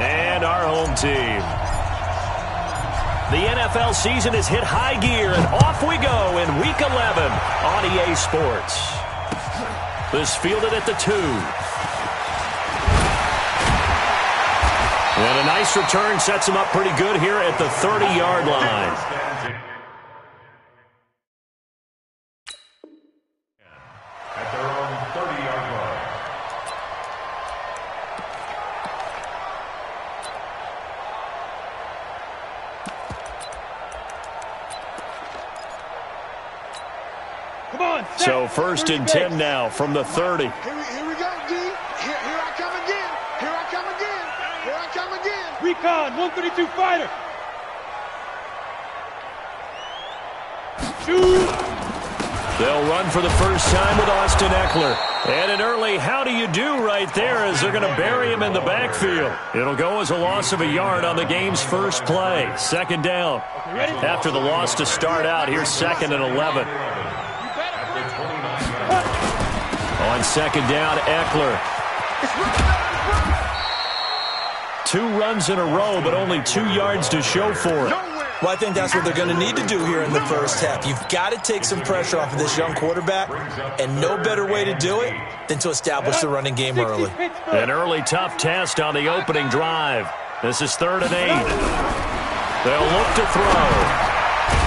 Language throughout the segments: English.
And our home team. The NFL season has hit high gear, and off we go in Week 11 on EA Sports. This fielded at the 2. And a nice return sets him up pretty good here at the 30-yard line. At their own 30-yard line. Come on, so 1st and 10 now from the 30. Here we go, D. Here I come again. Here I come again. Here I come again. Recon, 132 fighter. Shoot. They'll run for the first time with Austin Eckler. And an early how do you do right there as they're going to bury him in the backfield. It'll go as a loss of a yard on the game's first play. 2nd down. After the loss to start out, here's 2nd and 11. On 2nd down, Eckler. 2 runs in a row, but only 2 yards to show for it. Well, I think that's what they're going to need to do here in the first half. You've got to take some pressure off of this young quarterback, and no better way to do it than to establish the running game early. An early tough test on the opening drive. This is 3rd and 8. They'll look to throw.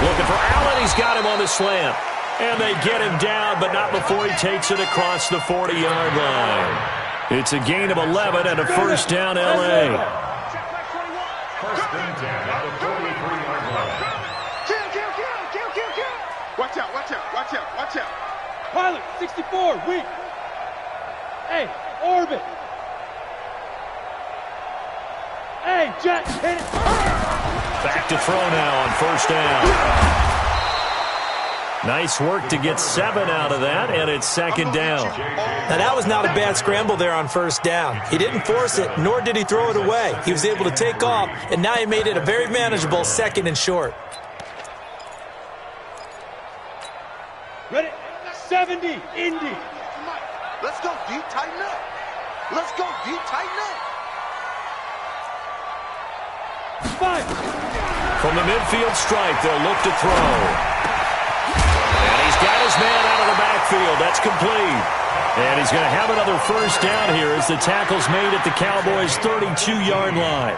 Looking for Allen. He's got him on the slant. And they get him down, but not before he takes it across the 40-yard line. It's a gain of 11 and a first down, L.A. First and 10 at the 43-yard line. Kill. Watch out. Pilot, 64, weak. Hey, orbit. Hey, Jet, hit it. Back to throw now on first down. Nice work to get 7 out of that, and it's 2nd down. Now, that was not a bad scramble there on first down. He didn't force it, nor did he throw it away. He was able to take off, and now he made it a very manageable 2nd and short. Ready? 70, Indy. Let's go, D. Tighten up. Fire. From the midfield stripe, they'll look to throw. And he's got his man out of the backfield. That's complete. And he's going to have another first down here as the tackle's made at the Cowboys' 32-yard line.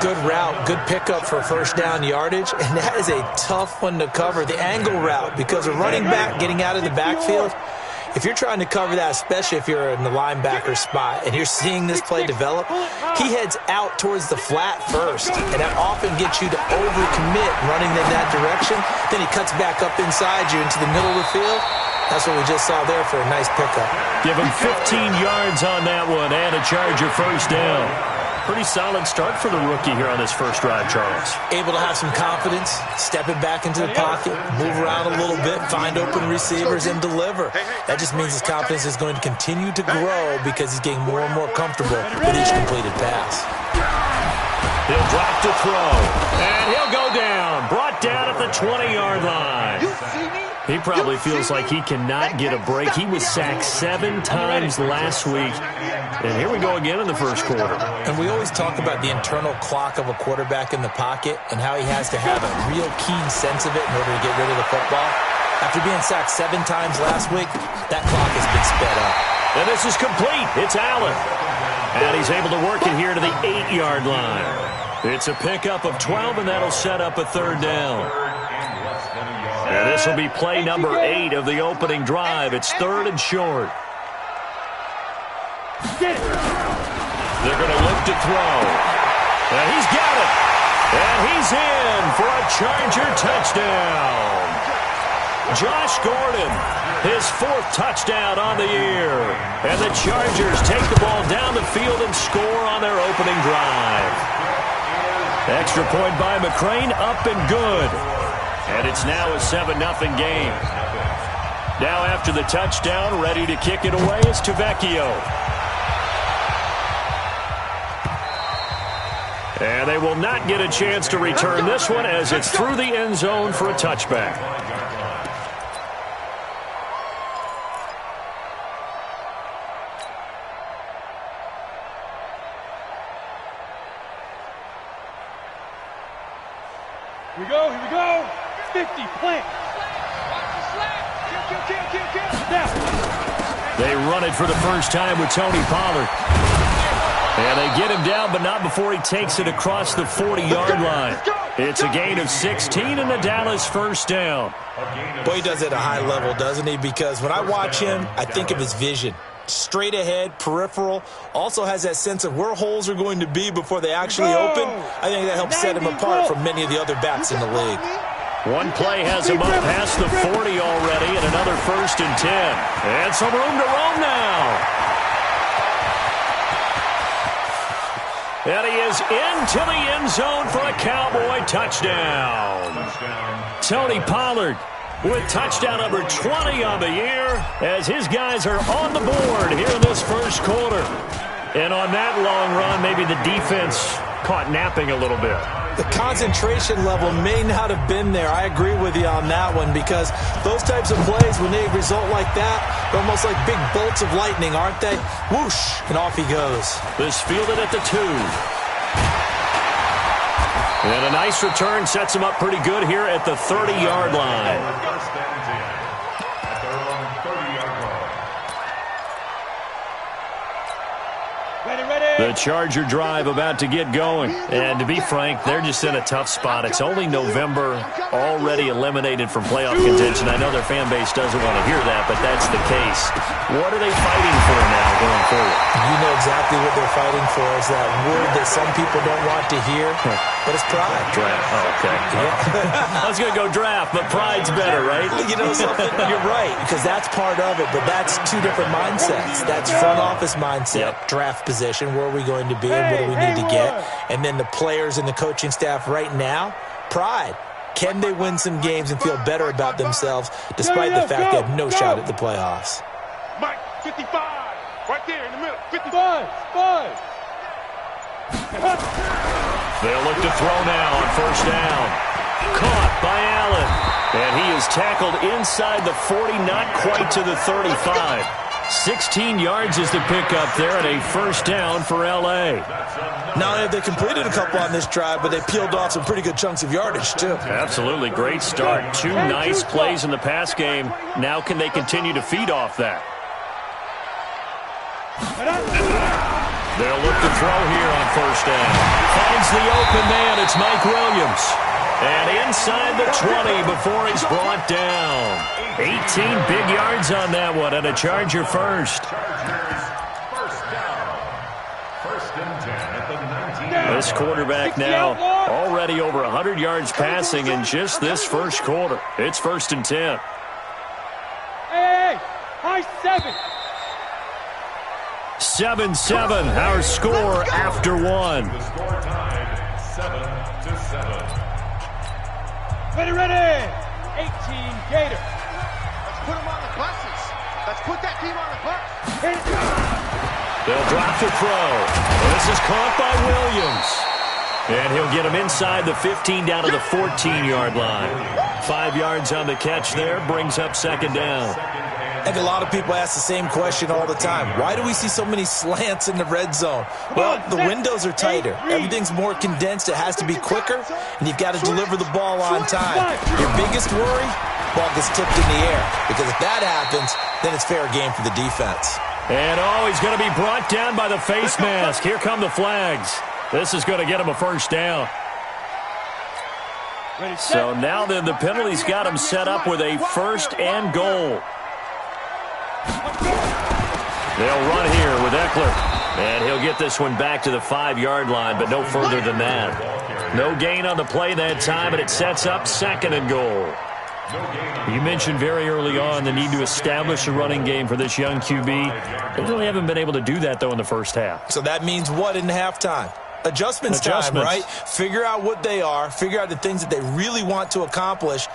Good route, good pickup for first down yardage, and that is a tough one to cover, the angle route, because a running back getting out of the backfield, if you're trying to cover that, especially if you're in the linebacker spot and you're seeing this play develop, he heads out towards the flat first, and that often gets you to overcommit running in that direction. Then he cuts back up inside you into the middle of the field. That's what we just saw there for a nice pickup. Give him 15 yards on that one and a Charger first down. Pretty solid start for the rookie here on this first drive, Charles. Able to have some confidence, stepping back into the pocket, move around a little bit, find open receivers, and deliver. That just means his confidence is going to continue to grow because he's getting more and more comfortable with each completed pass. He'll drop to throw, and he'll go down. Brought down at the 20-yard line. He probably feels like he cannot get a break. He was sacked 7 times last week. And here we go again in the first quarter. And we always talk about the internal clock of a quarterback in the pocket and how he has to have a real keen sense of it in order to get rid of the football. After being sacked 7 times last week, that clock has been sped up. And this is complete. It's Allen. And he's able to work it here to the 8-yard line. It's a pickup of 12, and that'll set up a 3rd down. And this will be play number 8 of the opening drive. It's 3rd and short. Get it. They're going to look to throw. And he's got it. And he's in for a Charger touchdown. Josh Gordon, his 4th touchdown on the year. And the Chargers take the ball down the field and score on their opening drive. Extra point by McCrane, up and good. And it's now a 7-0 game. Now after the touchdown, ready to kick it away is Tavecchio. And they will not get a chance to return this one as it's through the end zone for a touchback. Here we go, here we go. 50, plant. Snap. They run it for the first time with Tony Pollard. And they get him down, but not before he takes it across the 40-yard line. It's a gain of 16 and the Dallas first down. Boy, he does it at a high level, doesn't he? Because when I watch him, I think of his vision. Straight ahead, peripheral, also has that sense of where holes are going to be before they actually open. I think that helps set him apart from many of the other backs in the league. One play has him up past the 40 already, and another 1st and 10. And some room to roam now. And he is into the end zone for a Cowboy touchdown. Tony Pollard with touchdown number 20 on the year as his guys are on the board here in this first quarter. And on that long run, maybe the defense caught napping a little bit. The concentration level may not have been there. I agree with you on that one because those types of plays, when they result like that, they're almost like big bolts of lightning, aren't they? Whoosh, and off he goes. This fielded at the 2. And a nice return sets him up pretty good here at the 30-yard line. First and 10 at their own 30-yard line. The Charger drive about to get going. And to be frank, they're just in a tough spot. It's only November, already eliminated from playoff contention. I know their fan base doesn't want to hear that, but that's the case. What are they fighting for now going forward? You know exactly what they're fighting for is that word that some people don't want to hear, but it's pride. Draft. Oh, okay. Yeah. I was going to go draft, but pride's better, right? You know something? You're right, because that's part of it, but that's two different mindsets. That's front office mindset, draft position, where are we going to be and what do we need to get? And then the players and the coaching staff right now, pride. Can they win some games and feel better about themselves despite the fact they have no shot at the playoffs? Mike, 55, right there in the middle, 55. They'll look to throw now on first down. Caught by Allen. And he is tackled inside the 40, not quite to the 35. 16 yards is the pickup there and a first down for L.A. Not only have they completed a couple on this drive, but they peeled off some pretty good chunks of yardage, too. Absolutely. Great start. 2 nice plays in the pass game. Now can they continue to feed off that? They'll look to throw here on first down. Finds the open man. It's Mike Williams. And inside the 20 before he's brought down. 18 big yards on that one, and a Charger first. First down. First and 10 at the 19. This quarterback now already over 100 yards passing in just this first quarter. It's 1st and 10. Hey, high 7. 7-7, our score after 1. The score tied 7-7. Ready. 18 Gator. Let's put them on the buses. Let's put that team on the bus. They'll drop to throw. This is caught by Williams. And he'll get him inside the 15 down to the 14-yard line. 5 yards on the catch there, brings up second down. I think a lot of people ask the same question all the time. Why do we see so many slants in the red zone? Well, the windows are tighter. Everything's more condensed. It has to be quicker, and you've got to deliver the ball on time. Your biggest worry, ball gets tipped in the air. Because if that happens, then it's fair game for the defense. And, he's going to be brought down by the face mask. Here come the flags. This is going to get him a first down. So now then the penalty's got him set up with a 1st and goal. They'll run here with Eckler. And he'll get this one back to the 5-yard line, but no further than that. No gain on the play that time, and it sets up 2nd and goal. You mentioned very early on the need to establish a running game for this young QB. They really haven't been able to do that, though, in the first half. So that means what in halftime? Adjustments time, right? Figure out what they are, figure out the things that they really want to accomplish,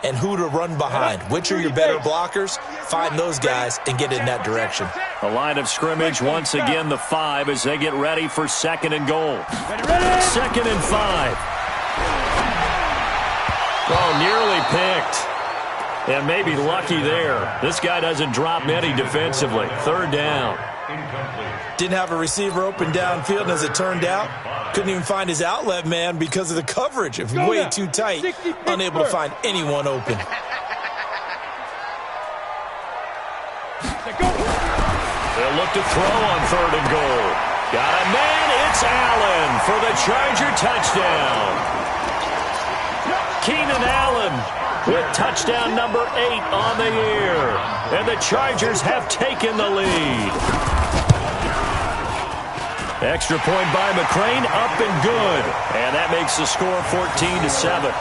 and who to run behind. Which are your better blockers? Find those guys and get in that direction. The line of scrimmage, once again, the 5 as they get ready for 2nd and goal. 2nd and 5. Oh, nearly picked. And maybe lucky there. This guy doesn't drop many defensively. Third down. Didn't have a receiver open downfield, and as it turned out, couldn't even find his outlet man because of the coverage. It was way too tight, unable to find anyone open. They'll look to throw on 3rd and goal. Got a man. It's Allen for the Charger touchdown. Keenan Allen with touchdown number 8 on the year. And the Chargers have taken the lead. Extra point by McCrane, up and good. And that makes the score 14-7.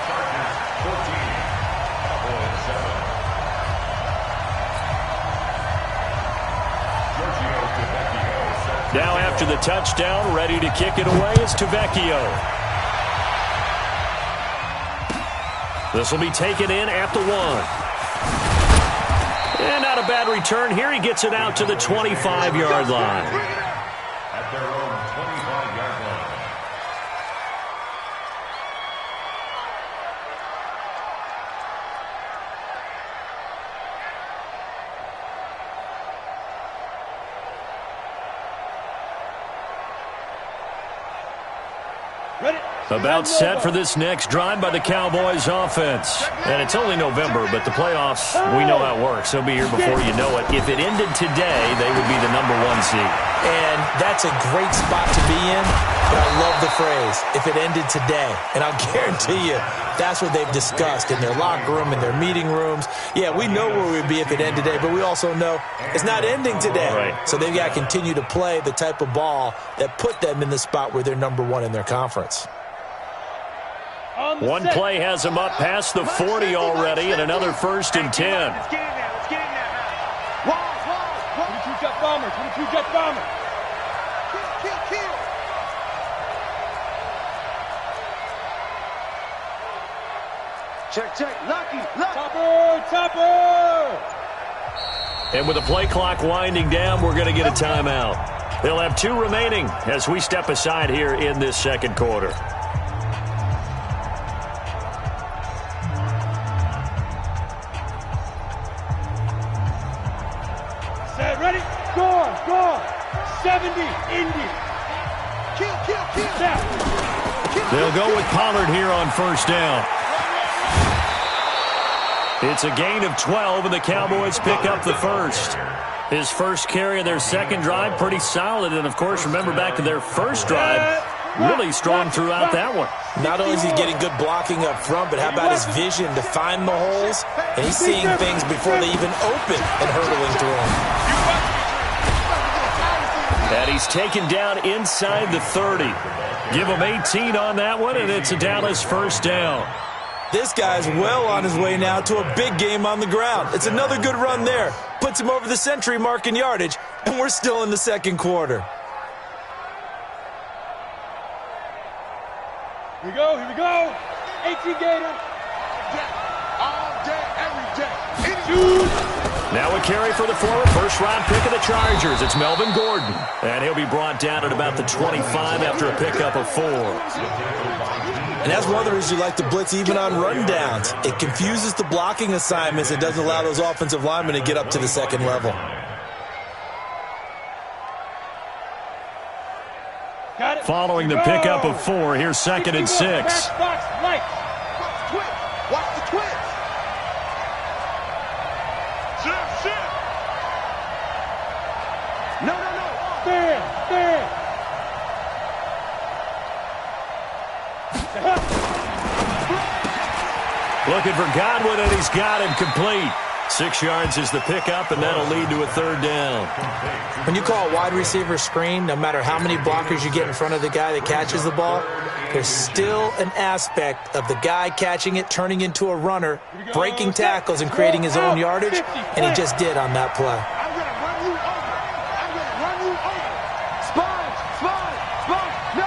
Now after the touchdown, ready to kick it away is Tavecchio. This will be taken in at the 1. And not a bad return here. He gets it out to the 25-yard line. At their own 25-yard line. About set for this next drive by the Cowboys offense. And it's only November, but the playoffs, we know how it works. They'll be here before you know it. If it ended today, they would be the number 1 seed. And that's a great spot to be in, but I love the phrase, if it ended today. And I'll guarantee you, that's what they've discussed in their locker room, in their meeting rooms. Yeah, we know where we'd be if it ended today, but we also know it's not ending today. Right. So they've got to continue to play the type of ball that put them in the spot where they're number 1 in their conference. One play has him up past the 40 already, and another 1st and 10. Let's get in there. Let's get in there. 22 jet bomber. 22 jet bomber. Kill. Check. Lucky. Topper. And with the play clock winding down, we're going to get a timeout. They'll have 2 remaining as we step aside here in this second quarter. Ready? Gone. 70, Indy. Kill. They'll go with Pollard here on 1st down. It's a gain of 12, and the Cowboys pick up the 1st. His first carry of their second drive, pretty solid. And, of course, remember back to their first drive, really strong throughout that one. Not only is he getting good blocking up front, but how about his vision to find the holes? And he's seeing things before they even open and hurdling through them. And he's taken down inside the 30. Give him 18 on that one, and it's a Dallas 1st down. This guy's well on his way now to a big game on the ground. It's another good run there. Puts him over the century mark in yardage, and we're still in the second quarter. Here we go. 18 Gator. All day, every day. Now a carry for the former first-round pick of the Chargers. It's Melvin Gordon. And he'll be brought down at about the 25 after a pickup of 4. And that's one of the reasons you like to blitz even on rundowns. It confuses the blocking assignments. It doesn't allow those offensive linemen to get up to the second level. Following the pickup of 4, here's 2nd and 6. Watch the twitch. No. Stand. Looking for Godwin, and he's got him complete. 6 yards is the pickup, and that'll lead to a 3rd down. When you call a wide receiver screen, no matter how many blockers you get in front of the guy that catches the ball, there's still an aspect of the guy catching it, turning into a runner, breaking tackles, and creating his own yardage, and he just did on that play. I'm going to run you over. Spine. No.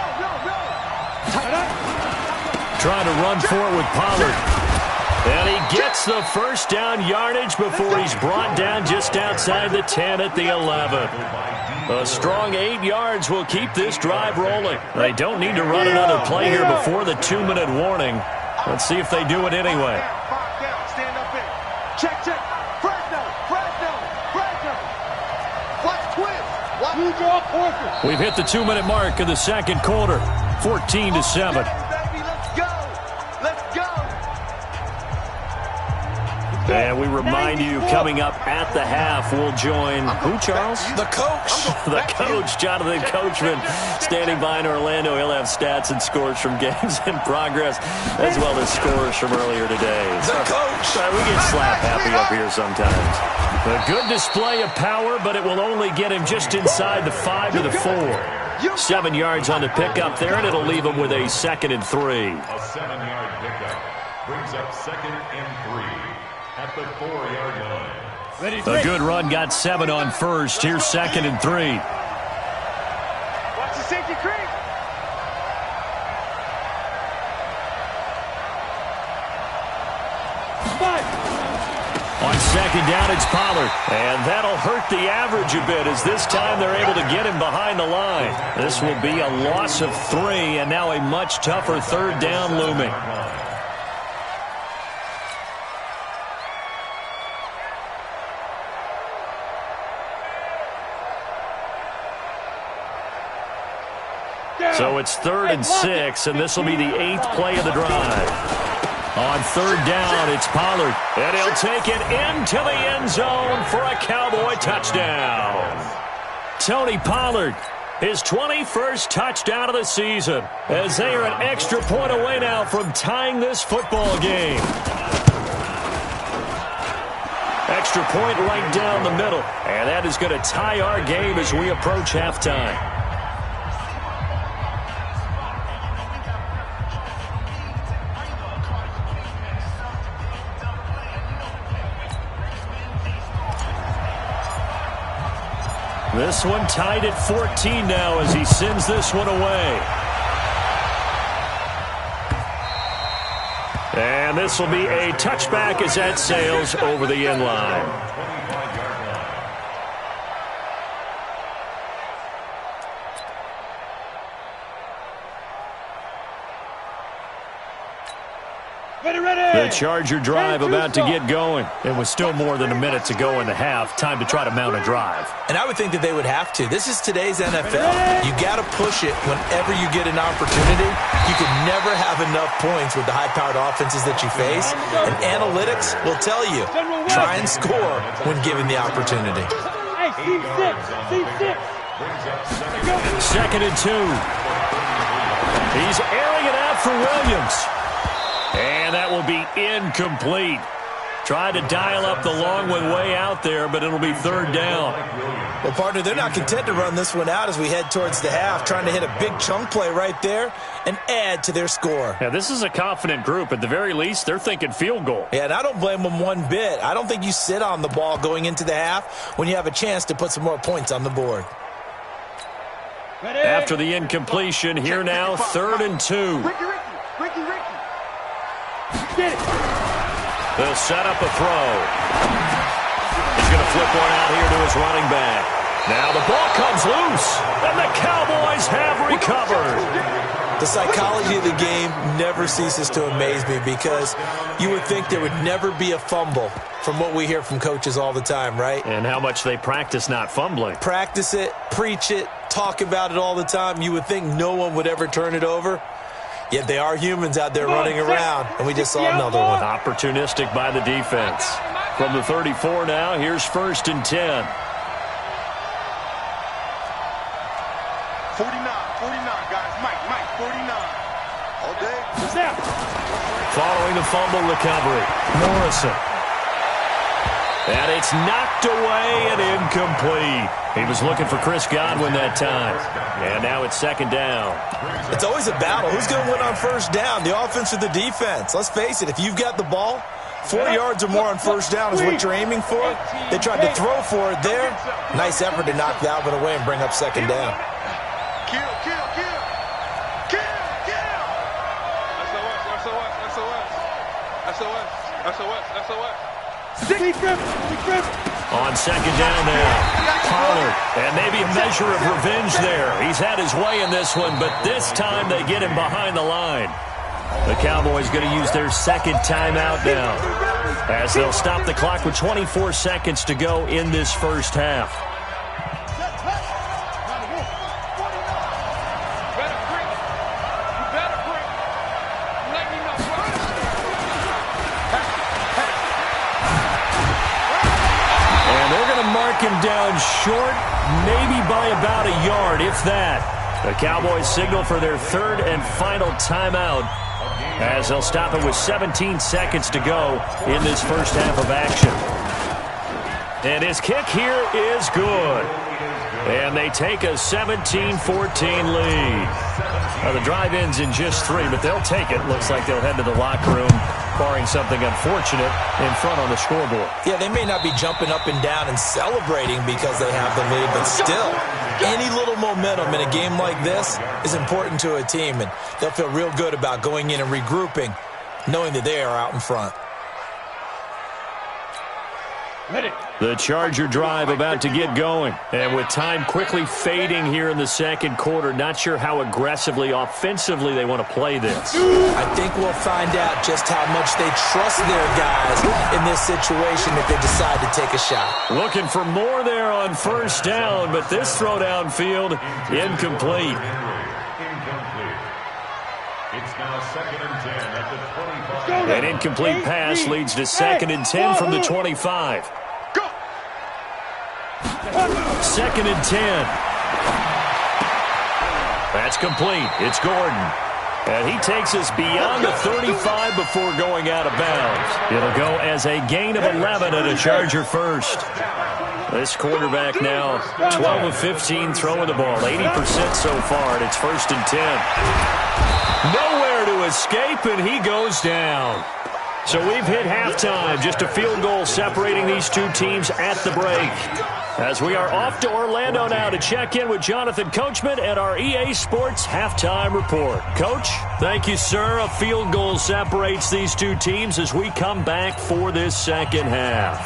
Trying to run for it with Pollard. And he gets the 1st down yardage before he's brought down just outside the 10 at the 11. A strong 8 yards will keep this drive rolling. They don't need to run another play here before the 2-minute warning. Let's see if they do it anyway. Stand up in. Check, check. Fresno. Watch twist. Watch. Blue draw Porter. We've hit the 2-minute mark of the second quarter. 14-7. Baby, let's go. Let's go. And we remind you, coming up at the half, we'll join who, Charles? The coach. The coach, Jonathan Coachman, standing by in Orlando. He'll have stats and scores from games in progress, as well as scores from earlier today. The coach. We get slap happy up here sometimes. A good display of power, but it will only get him just inside the 5 to the 4. 7 yards on the pickup there, and it'll leave him with a 2nd and 3. A 7-yard pickup brings up 2nd and 3 at the 4-yard line. A good run got 7 on first. Here's 2nd and 3. Watch the safety creep. On 2nd down, it's Pollard. And that'll hurt the average a bit, as this time they're able to get him behind the line. This will be a loss of 3, and now a much tougher 3rd down looming. So it's 3rd and 6, and this will be the 8th play of the drive. On 3rd down, it's Pollard, and he'll take it into the end zone for a Cowboy touchdown. Tony Pollard, his 21st touchdown of the season, as they are an extra point away now from tying this football game. Extra point right down the middle, and that is going to tie our game as we approach halftime. This one tied at 14 now as he sends this one away. And this will be a touchback as that sails over the end line. The Charger drive about to get going. It was still more than a minute to go in the half. Time to try to mount a drive. And I would think that they would have to. This is today's NFL. You got to push it whenever you get an opportunity. You can never have enough points with the high-powered offenses that you face. And analytics will tell you, try and score when given the opportunity. Hey, C6. 2nd and 2. He's airing it out for Williams. And that will be incomplete. Try to dial up the long one way out there, but it'll be 3rd down. Well, partner, they're not content to run this one out as we head towards the half, trying to hit a big chunk play right there and add to their score. Yeah, this is a confident group. At the very least, they're thinking field goal. Yeah, and I don't blame them one bit. I don't think you sit on the ball going into the half when you have a chance to put some more points on the board. After the incompletion, here now, 3rd and 2. Ricky. Get it. They'll set up a throw. He's going to flip one out here to his running back. Now the ball comes loose, and the Cowboys have recovered. The psychology of the game never ceases to amaze me because you would think there would never be a fumble from what we hear from coaches all the time, right? And how much they practice not fumbling. Practice it, preach it, talk about it all the time. You would think no one would ever turn it over. Yet they are humans out there running around, and we just saw another one. Opportunistic by the defense. From the 34 now, here's 1st and 10. 49, guys. Mike, 49. All day. Snap. Following the fumble recovery, Morrison. And it's knocked away and incomplete. He was looking for Chris Godwin that time. And now it's 2nd down. It's always a battle. Who's going to win on 1st down, the offense or the defense? Let's face it, if you've got the ball, 4 yards or more on 1st down is what you're aiming for. They tried to throw for it there. Nice effort to knock Godwin away and bring up 2nd down. Kill. SOS. On 2nd down now, Pollard. And maybe a measure of revenge there. He's had his way in this one, but this time they get him behind the line. The Cowboys going to use their 2nd timeout now. as they'll stop the clock with 24 seconds to go in this first half. And they're going to mark him down short, maybe by about a yard, if that. The Cowboys signal for their third and final timeout as they'll stop it with 17 seconds to go in this first half of action. And his kick here is good. And they take a 17-14 lead. Now, the drive ends in just 3, but they'll take it. Looks like they'll head to the locker room, barring something unfortunate in front on the scoreboard. Yeah, they may not be jumping up and down and celebrating because they have the lead, but still, any little momentum in a game like this is important to a team, and they'll feel real good about going in and regrouping, knowing that they are out in front. The Charger drive about to get going. And with time quickly fading here in the second quarter, not sure how aggressively, offensively they want to play this. I think we'll find out just how much they trust their guys in this situation if they decide to take a shot. Looking for more there on first down, but this throw downfield, incomplete. It's now 2nd and 10 at the 25. An incomplete pass leads to 2nd and 10 from the 25. 2nd and 10. That's complete. It's Gordon. And he takes us beyond the 35 before going out of bounds. It'll go as a gain of 11 and a Charger first. This quarterback now 12 of 15 throwing the ball, 80% so far, and it's 1st and 10. Nowhere to escape, and he goes down. So we've hit halftime, just a field goal separating these two teams at the break. As we are off to Orlando now to check in with Jonathan Coachman at our EA Sports Halftime Report. Coach, thank you, sir. A field goal separates these two teams as we come back for this second half.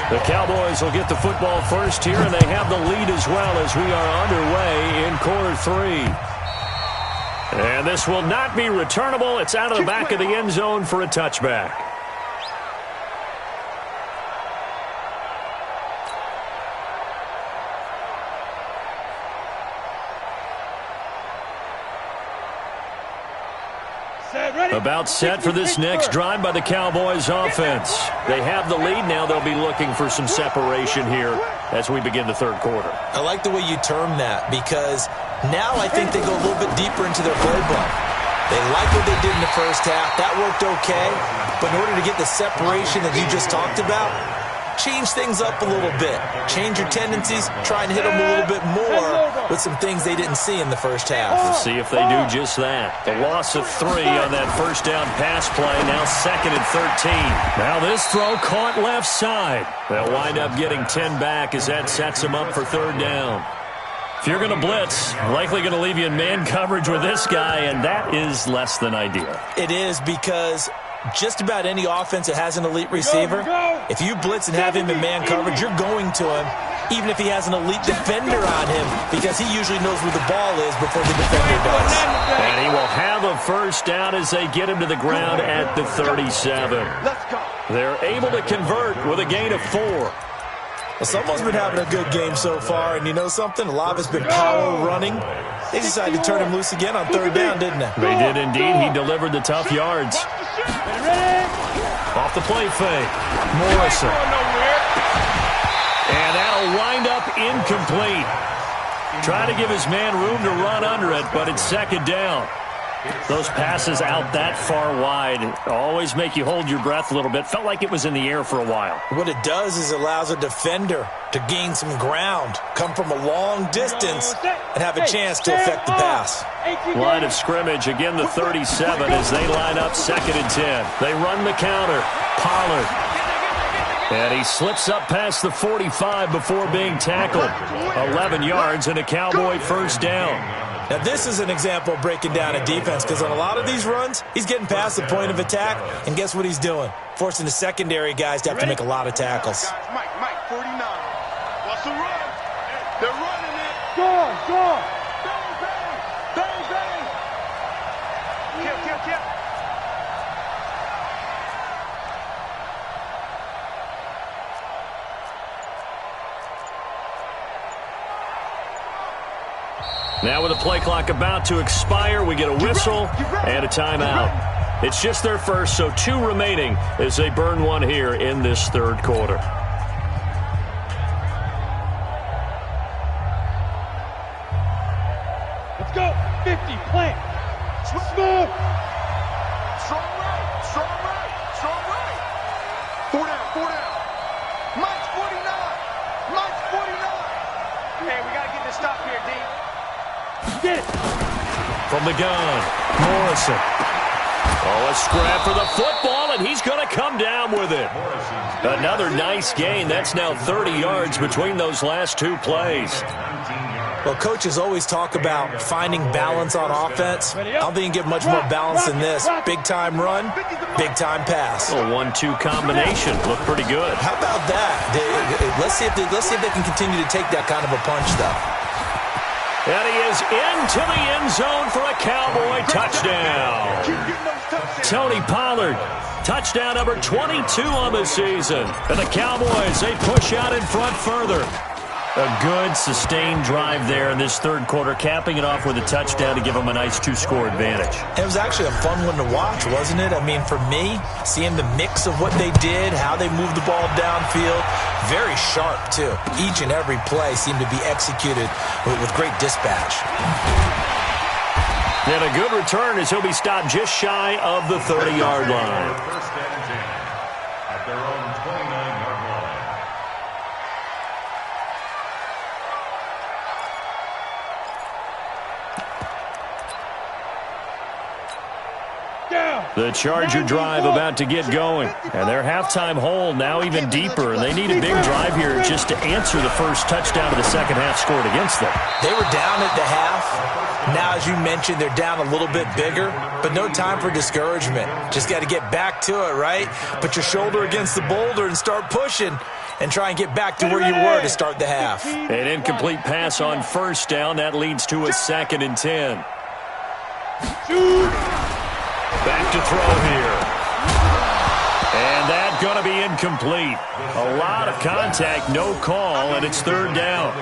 The Cowboys will get the football first here, and they have the lead as well as we are underway in quarter 3. And this will not be returnable. It's out of the back of the end zone for a touchback. About set for this next drive by the Cowboys offense. They have the lead now. They'll be looking for some separation here as we begin the third quarter. I like the way you term that because now I think they go a little bit deeper into their playbook. They like what they did in the first half. That worked okay. But in order to get the separation that you just talked about, change things up a little bit. Change your tendencies. Try and hit them a little bit more with some things they didn't see in the first half. We'll see if they do just that. The loss of 3 on that first down pass play. Now 2nd and 13. Now this throw caught left side. They'll wind up getting 10 back as that sets them up for 3rd down. If you're going to blitz, likely going to leave you in man coverage with this guy, and that is less than ideal. It is because just about any offense that has an elite receiver, if you blitz and have him in man coverage, you're going to him, even if he has an elite defender on him, because he usually knows where the ball is before the defender does. And he will have a first down as they get him to the ground at the 37. They're able to convert with a gain of 4. Well, someone's been having a good game so far, and you know something? A lot of it's been power running. They decided to turn him loose again on 3rd down, didn't they? They did indeed. He delivered the tough yards. Off the play fake. Morrison. And that'll wind up incomplete. Trying to give his man room to run under it, but it's 2nd down. Those passes out that far wide always make you hold your breath a little bit. Felt like it was in the air for a while. What it does is it allows a defender to gain some ground, come from a long distance, and have a chance to affect the pass. Line of scrimmage, again the 37 as they line up 2nd and 10. They run the counter. Pollard. And he slips up past the 45 before being tackled. 11 yards and a Cowboy first down. Now, this is an example of breaking down a defense because on a lot of these runs, he's getting past the point of attack, and guess what he's doing? Forcing the secondary guys to have to make a lot of tackles. Mike, 49. What's the run? They're running it. Go. Bang, bang. Bang, bang. Kill. play clock about to expire. We get a whistle and a timeout. It's just their first, so 2 remaining as they burn one here in this third quarter. Let's go. 50, plant. Smooth. Strong right, strong right, strong right. 4 down, 4 down. Mike's 49. Mike's 49. Hey, we got to get this stop here, D. Get it. From the gun, Morrison. Oh, a scrap for the football, and he's going to come down with it. Another nice gain. That's now 30 yards between those last 2 plays. Well, coaches always talk about finding balance on offense. I don't think you can get much more balance than this. Big-time run, big-time pass. A 1-2 combination. Looked pretty good. How about that? Let's see if they can continue to take that kind of a punch, though. And he is into the end zone for a Cowboy touchdown. Tony Pollard, touchdown number 22 on the season. And the Cowboys, they push out in front further. A good, sustained drive there in this third quarter, capping it off with a touchdown to give them a nice 2-score advantage. It was actually a fun one to watch, wasn't it? I mean, for me, seeing the mix of what they did, how they moved the ball downfield, very sharp, too. Each and every play seemed to be executed with great dispatch. And a good return as he'll be stopped just shy of the 30-yard line. First and 10 at their own 29-yard line. The Charger drive about to get going. And their halftime hole now even deeper. And they need a big drive here just to answer the first touchdown of the second half scored against them. They were down at the half. Now, as you mentioned, they're down a little bit bigger, but no time for discouragement. Just got to get back to it, right? Put your shoulder against the boulder and start pushing and try and get back to where you were to start the half. An incomplete pass on first down. That leads to a 2nd and 10. Back to throw here. And that's going to be incomplete. A lot of contact, no call, and it's 3rd down.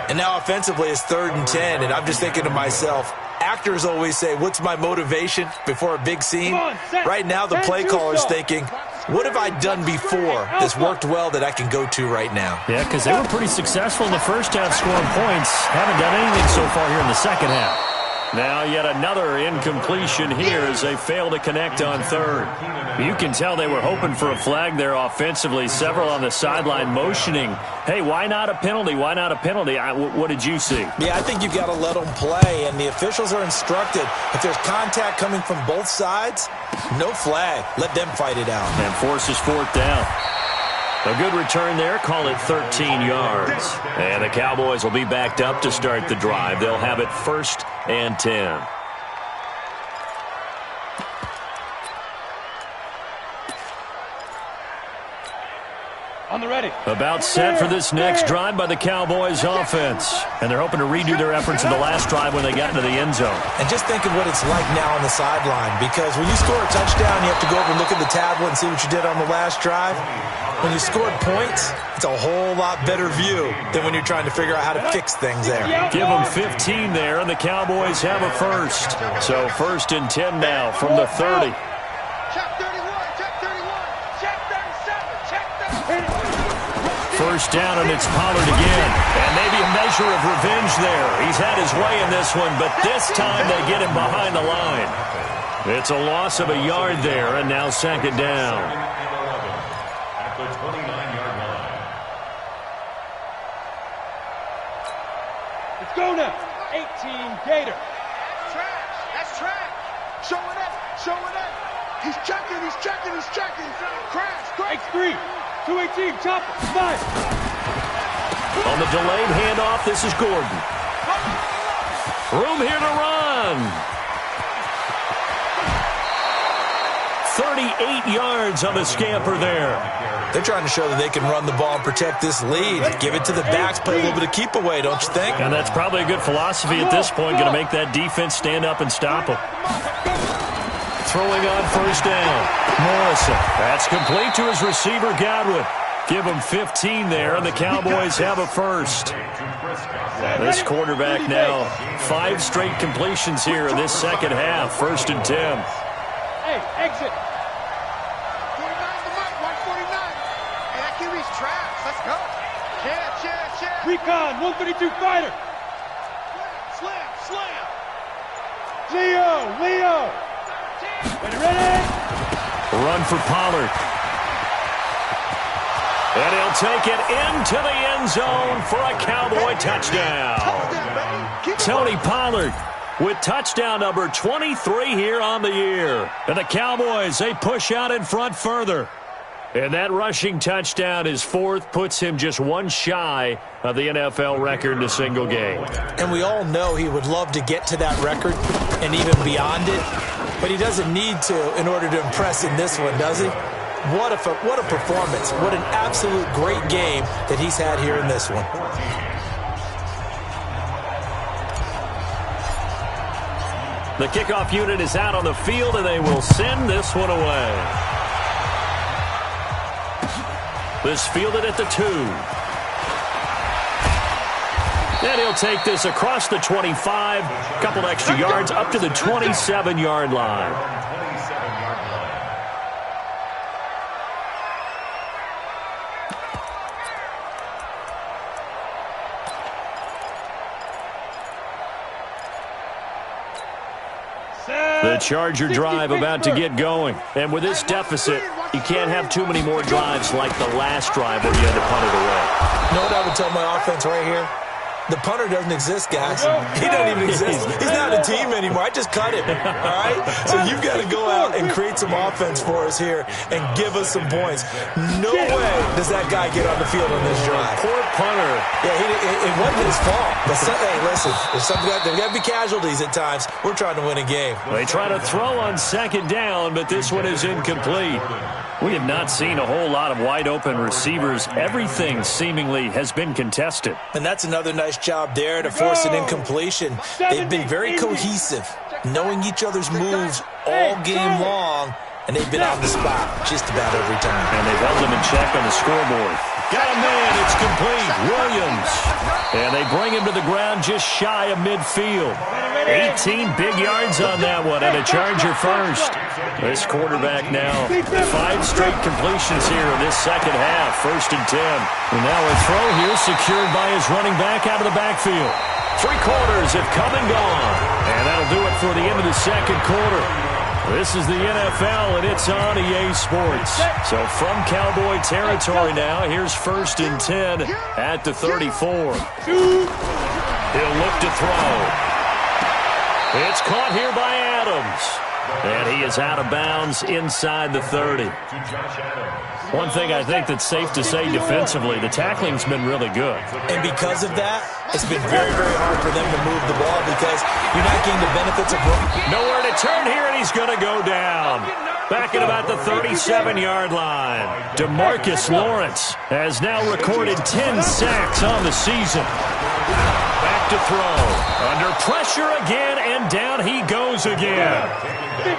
And now offensively it's 3rd and 10, and I'm just thinking to myself, actors always say, what's my motivation before a big scene? Right now the play caller's thinking, what have I done before that's worked well that I can go to right now? Yeah, because they were pretty successful in the first half scoring points. Haven't done anything so far here in the second half. Now yet another incompletion here as they fail to connect on 3rd. You can tell they were hoping for a flag there offensively. Several on the sideline motioning, hey, why not a penalty? Why not a penalty? What did you see? Yeah, I think you've got to let them play, and the officials are instructed. If there's contact coming from both sides, no flag. Let them fight it out. And forces 4th down. A good return there, call it 13 yards. And the Cowboys will be backed up to start the drive. They'll have it 1st and 10. On the ready. About set for this next drive by the Cowboys offense. And they're hoping to redo their efforts in the last drive when they got into the end zone. And just think of what it's like now on the sideline, because when you score a touchdown, you have to go over and look at the tablet and see what you did on the last drive. When you scored points, it's a whole lot better view than when you're trying to figure out how to fix things there. Give them 15 there, and the Cowboys have a first. So 1st and 10 now from the 30. Check 31, check 31, check 37, check 37. First down, and it's Pollard again. And maybe a measure of revenge there. He's had his way in this one, but this time they get him behind the line. It's a loss of a yard there, and now 2nd down. At the 29-yard line. Let's go now. 18 Gator. Trash, that's trash. Showing up, showing up. He's checking, he's checking, he's checking. Crash, crash. X3. 218, chopper. 9. On the delayed handoff, this is Gordon. Room here to run. 38 yards on the scamper there. They're trying to show that they can run the ball and protect this lead. Give it to the backs, play a little bit of keep away, don't you think? And that's probably a good philosophy at this point, going to make that defense stand up and stop them. Throwing on first down. Morrison. That's complete to his receiver, Godwin. Give them 15 there, and the Cowboys have a first. This quarterback now, 5 straight completions here in this second half. 1st and 10. Hey, exit. 49 to Mike, 149. Hey, that QB's trash. Let's go. Yeah. Recon, 132 fighter. Slam. Leo. Ready? Run for Pollard. And he'll take it into the end zone for a Cowboy touchdown. Tony Pollard with touchdown number 23 here on the year. And the Cowboys, they push out in front further. And that rushing touchdown, his 4th, puts him just 1 shy of the NFL record in a single game. And we all know he would love to get to that record and even beyond it. But he doesn't need to in order to impress in this one, does he? What a performance. What an absolute great game that he's had here in this one. The kickoff unit is out on the field, and they will send this one away. This fielded at the 2. And he'll take this across the 25, couple extra yards up to the 27-yard line. The Charger drive about to get going. And with this deficit, you can't have too many more drives like the last drive where you had to punt it away. You know what I would tell my offense right here? The punter doesn't exist, guys. He doesn't even exist. He's not a team anymore. I just cut him, all right? So you've got to go out and create some offense for us here and give us some points. No way does that guy get on the field on this drive. Poor punter. Yeah, it wasn't his fault. But hey, listen, there's got to be casualties at times. We're trying to win a game. They try to throw on 2nd down, but this one is incomplete. We have not seen a whole lot of wide-open receivers. Everything seemingly has been contested. And that's another nice job there to force an incompletion. They've been very cohesive, knowing each other's moves all game long, and they've been on the spot just about every time. And they've held them in check on the scoreboard. Got a man, it's complete, Williams. And they bring him to the ground just shy of midfield. 18 big yards on that one, and a Charger first. This quarterback now, 5 straight completions here in this second half, 1st and 10. And now a throw here secured by his running back out of the backfield. 3 quarters have come and gone. And that'll do it for the end of the second quarter. This is the NFL, and it's on EA Sports. So from Cowboy territory now, here's 1st and 10 at the 34. He'll look to throw. It's caught here by Adams. And he is out of bounds inside the 30. One thing I think that's safe to say defensively, the tackling's been really good. And because of that, it's been very, very hard for them to move the ball because you're not getting the benefits of nowhere to turn here, and he's going to go down. Back at about the 37-yard line. DeMarcus Lawrence has now recorded 10 sacks on the season. Back to throw. Under pressure again, and down he goes again.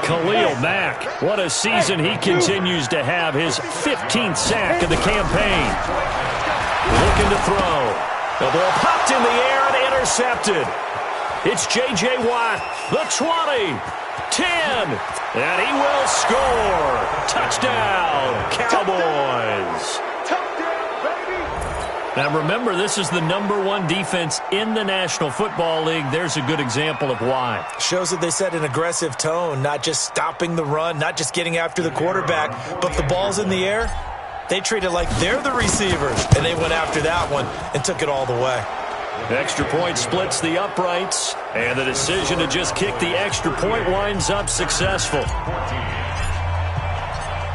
Khalil Mack, what a season he continues to have. His 15th sack of the campaign. Looking to throw. The ball popped in the air and intercepted. It's J.J. Watt, the 20, 10, and he will score. Touchdown, Cowboys. Now remember, this is the #1 defense in the National Football League. There's a good example of why. Shows that they set an aggressive tone, not just stopping the run, not just getting after the quarterback, but the ball's in the air. They treat it like they're the receivers, and they went after that one and took it all the way. Extra point splits the uprights, and the decision to just kick the extra point winds up successful.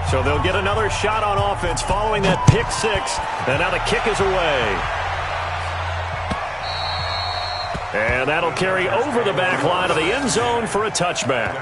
So they'll get another shot on offense following that pick 6, and now the kick is away. And that'll carry over the back line of the end zone for a touchback.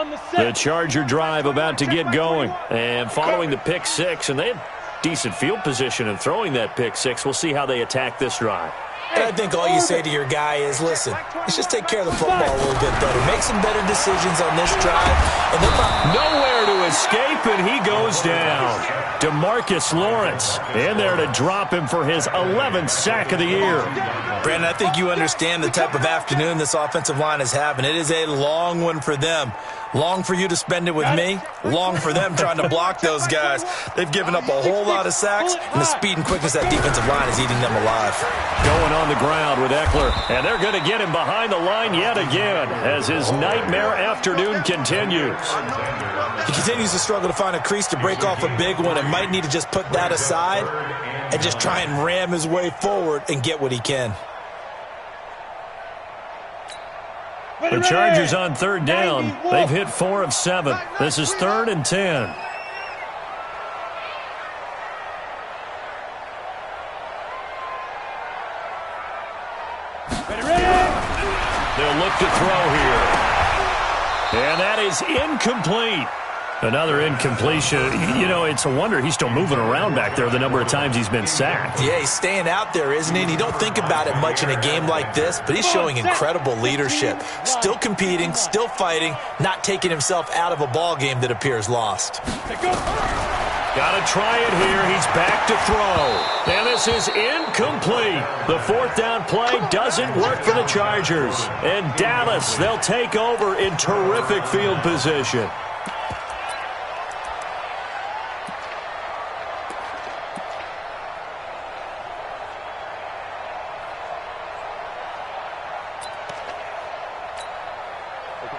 on the set. The Charger drive about to get going. And following the pick six, and they have decent field position in throwing that pick six. We'll see how they attack this drive. And I think all you say to your guy is, listen, let's just take care of the football a little bit better. Make some better decisions on this drive. And nowhere to escape, and he goes down. DeMarcus Lawrence in there to drop him for his 11th sack of the year. Brandon, I think you understand the type of afternoon this offensive line is having. It is a long one for them. Long for you to spend it with me. Long for them trying to block those guys. They've given up a whole lot of sacks, and the speed and quickness of that defensive line is eating them alive. Going on the ground with Eckler, and they're going to get him behind the line yet again as his nightmare afternoon continues. He continues to struggle to find a crease to break off a big one and might need to just put that aside and just try and ram his way forward and get what he can. The Chargers on third down. They've hit 4 of 7. This is 3rd and 10. They'll look to throw here. And that is incomplete. Another incompletion. You know, it's a wonder he's still moving around back there the number of times he's been sacked. Yeah, he's staying out there, isn't he? And you don't think about it much in a game like this, but he's showing incredible leadership. Still competing, still fighting, not taking himself out of a ball game that appears lost. Got to try it here. He's back to throw. And this is incomplete. The 4th down play doesn't work for the Chargers. And Dallas, they'll take over in terrific field position.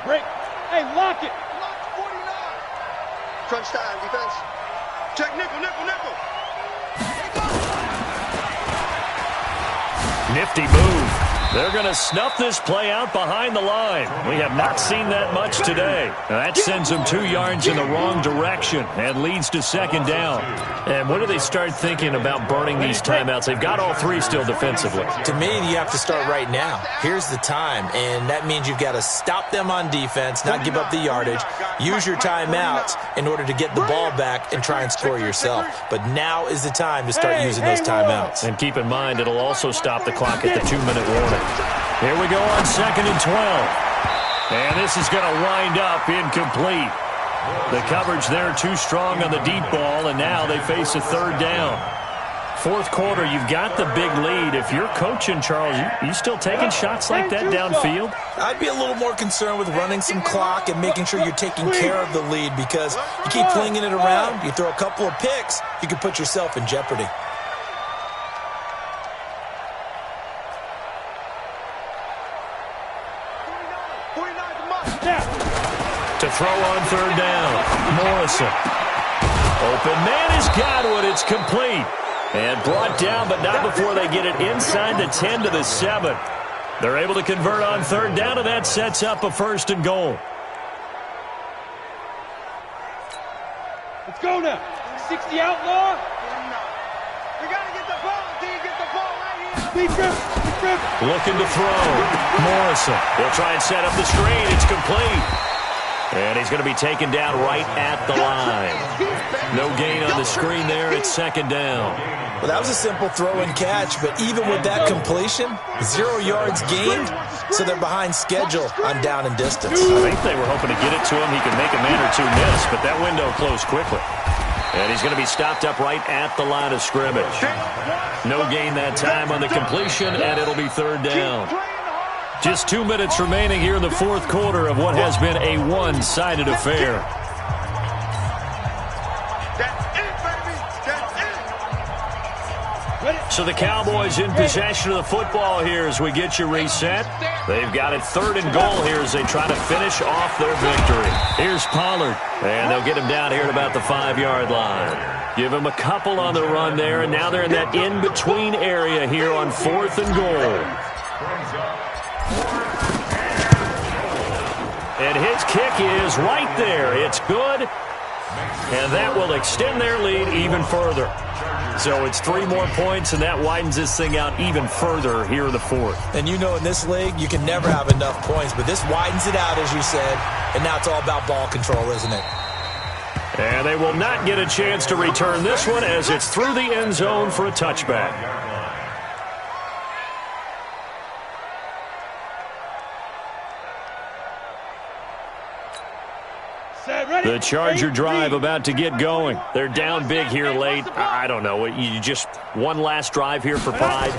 Break. Hey, lock it. Lock 49. Crunch time, defense. Check nickel, nickel, nickel. Nifty move. They're going to snuff this play out behind the line. We have not seen that much today. That sends them 2 yards in the wrong direction and leads to 2nd down. And when do they start thinking about burning these timeouts? They've got all 3 still defensively. To me, you have to start right now. Here's the time, and that means you've got to stop them on defense, not give up the yardage, use your timeouts in order to get the ball back and try and score yourself. But now is the time to start using those timeouts. And keep in mind, it'll also stop the clock at the 2-minute warning. Here we go on 2nd and 12. And this is going to wind up incomplete. The coverage there too strong on the deep ball, and now they face a 3rd down. 4th quarter, you've got the big lead. If you're coaching, Charles, you still taking shots like that downfield? I'd be a little more concerned with running some clock and making sure you're taking care of the lead, because you keep flinging it around, you throw a couple of picks, you can put yourself in jeopardy. To throw on 3rd down, Morrison. Open man has got one. It's complete. And brought down, but not before they get it inside the 10 to the 7. They're able to convert on 3rd down, and that sets up a 1st and goal. Let's go now. 60 outlaw. We got to get the ball. Do you get the ball right here? Looking to throw. Morrison. They'll try and set up the screen. It's complete. And he's going to be taken down right at the line. No gain on the screen there. It's 2nd down. Well, that was a simple throw and catch, but even with that completion, 0 yards gained, so they're behind schedule on down and distance. I think they were hoping to get it to him. He could make a man or 2 miss, but that window closed quickly. And he's going to be stopped up right at the line of scrimmage. No gain that time on the completion, and it'll be 3rd down. Just 2 minutes remaining here in the 4th quarter of what has been a one-sided affair. So the Cowboys in possession of the football here as we get you reset. They've got it 3rd and goal here as they try to finish off their victory. Here's Pollard, and they'll get him down here at about the 5-yard line. Give him a couple on the run there, and now they're in that in-between area here on 4th and goal. And his kick is right there. It's good. And that will extend their lead even further. So it's 3 more points, and that widens this thing out even further here in the fourth. And you know in this league, you can never have enough points, but this widens it out, as you said, and now it's all about ball control, isn't it? And they will not get a chance to return this one as it's through the end zone for a touchback. The Charger drive about to get going. They're down big here late. I don't know. You just one last drive here for pride?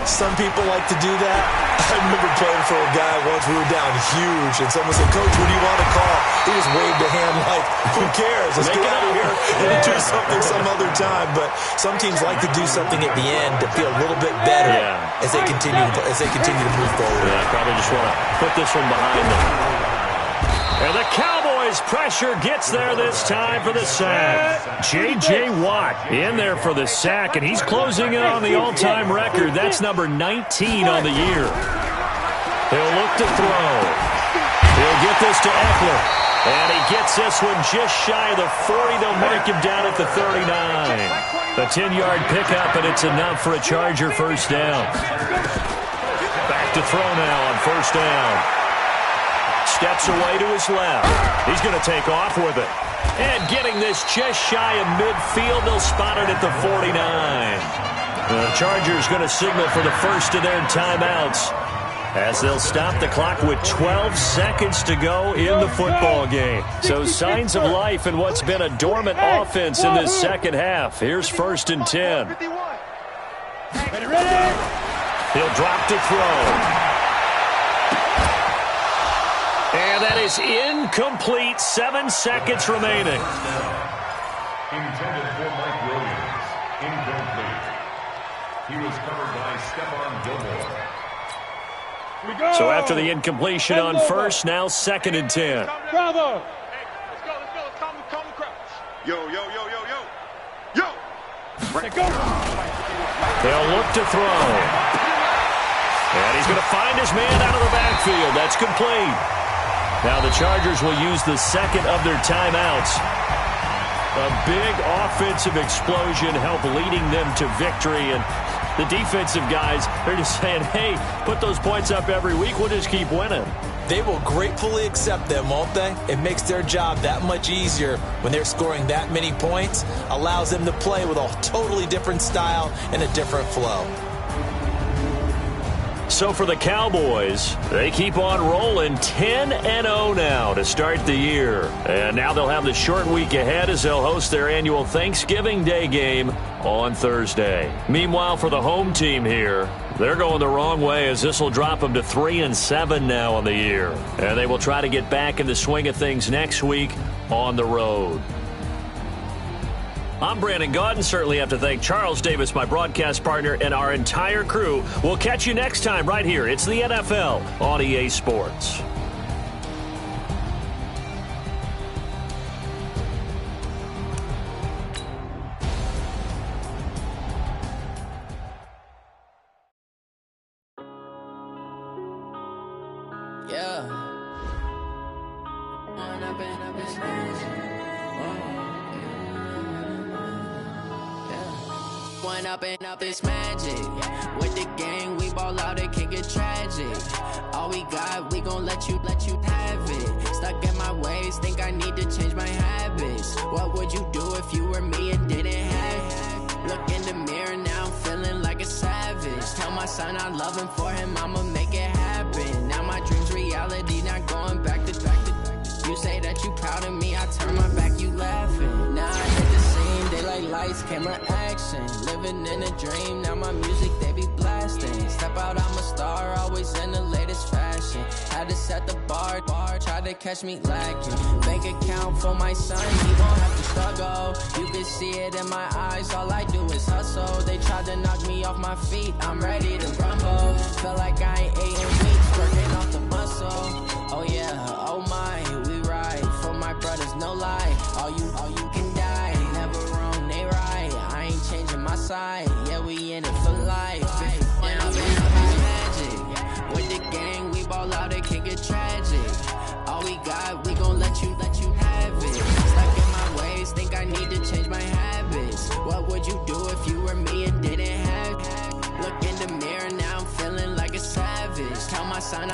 Some people like to do that. I remember playing for a guy once. We were down huge, and someone said, "Coach, what do you want to call?" He just waved a hand like, "Who cares? Let's get out of here and do something some other time." But some teams like to do something at the end to feel a little bit better as they continue to move forward. Yeah, I probably just want to put this one behind them. And the Cowboys pressure gets there this time for the sack. J.J. Watt in there for the sack, and he's closing in on the all-time record. That's number 19 on the year. He'll look to throw. He'll get this to Eckler. And he gets this one just shy of the 40. They'll mark him down at the 39. A 10-yard pickup, and it's enough for a Charger first down. Back to throw now on first down. Steps away to his left. He's going to take off with it. And getting this just shy of midfield, they'll spot it at the 49. The Chargers going to signal for the first of their timeouts as they'll stop the clock with 12 seconds to go in the football game. So signs of life in what's been a dormant offense in this second half. Here's 1st and 10. He'll drop to throw. And that is incomplete. 7 seconds remaining. Intended for Mike Williams. Incomplete. He was covered by Stephon Gilmore. So after the incompletion on first, now 2nd and 10. Bravo. Hey, let's go. Calm the crowd. Yo. Go. They'll look to throw. And he's going to find his man out of the backfield. That's complete. Now the Chargers will use the second of their timeouts. A big offensive explosion helped leading them to victory. And the defensive guys, they're just saying, hey, put those points up every week. We'll just keep winning. They will gratefully accept them, won't they? It makes their job that much easier when they're scoring that many points. Allows them to play with a totally different style and a different flow. So for the Cowboys, they keep on rolling 10-0 now to start the year. And now they'll have the short week ahead as they'll host their annual Thanksgiving Day game on Thursday. Meanwhile, for the home team here, they're going the wrong way as this will drop them to 3-7 now on the year. And they will try to get back in the swing of things next week on the road. I'm Brandon Gaudin. Certainly have to thank Charles Davis, my broadcast partner, and our entire crew. We'll catch you next time right here. It's the NFL on EA Sports. Up this magic with the gang, we ball out, it can get tragic. All we got, we gon' let you have it. Stuck in my ways, think I need to change my habits. What would you do if you were me and didn't have it? Look in the mirror now, I'm feeling like a savage. Tell my son I love him, for him I'ma make it happen. Now my dreams reality, not going back to. You say that you proud of me, I turn my back, you laughing. Now I hit the scene, daylight lights, camera action. Living in a dream, now my music, they be blasting. Step out, I'm a star, always in the latest fashion. Had to set the bar, tried to catch me lacking. Bank account for my son, he won't have to struggle. You can see it in my eyes, all I do is hustle. They tried to knock me off my feet, I'm ready to rumble. Feel like I ain't ate in weeks, working off the muscle. Oh yeah, oh my, we ride for my brothers, no lie. All you can die, never wrong, they right. I ain't changing my side, yeah, we in it for life. Yeah, I'm in magic. With the gang, we ball out, it can get tragic. All we got, we gon' let you have it. Stuck in my ways, think I need to change my habits. What would you do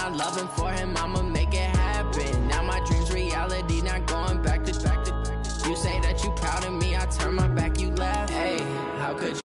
my loving for him, I'ma make it happen. Now my dreams reality, not going back to. You say that you proud of me, I turn my back, you laugh. Hey, how could you?